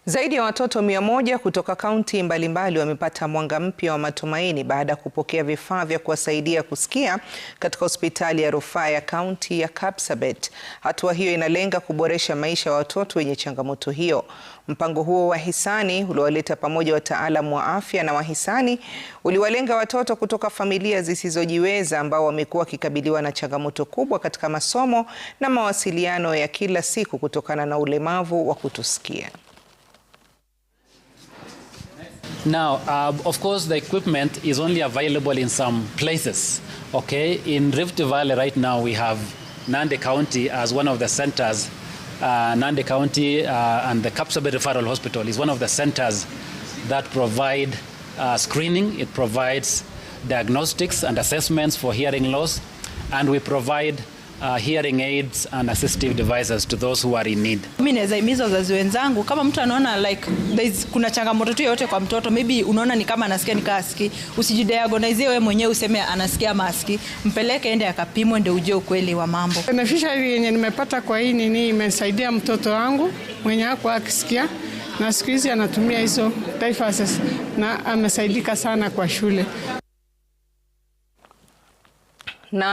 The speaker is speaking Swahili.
Zaidi ya watoto 100 kutoka kaunti mbalimbali wamepata mwanga mpya wa matumaini baada ya kupokea vifaa vya kuwasaidia kusikia katika hospitali ya rufaa ya kaunti ya Kapsabet. Hatua hiyo inalenga kuboresha maisha ya watoto wenye changamoto hiyo. Mpango huo wa hisani uliowaleta pamoja wataalamu wa afya na wahisani uliwalenga watoto kutoka familia zisizojiweza ambao wamekuwa wakikabiliwa na changamoto kubwa katika masomo na mawasiliano ya kila siku kutokana na ulemavu wa kutosikia. Now, of course, the equipment is only available in some places. Okay, in Rift Valley right now we have Nandi County as one of the centers. Nandi County and the Kapsabet Referral Hospital is one of the centers that provide screening. It provides diagnostics and assessments for hearing loss, and we provide hearing aids and assistive devices to those who are in need. Mimi naweza himiza wazazi wenzangu, kama mtu anaona like kuna changamoto tu yote kwa mtoto, maybe unaona ni kama anasikia ni kaski, usijidiagnose wewe mwenyewe useme anasikia maski, mpeleke ende akapimwe ndio ujue ukweli wa mambo. Beneficiary yenye nimepata kwa hii nini imesaidia mtoto wangu mwenye hakuwa akisikia, na siku hizi anatumia hizo devices na amesaidika sana kwa shule.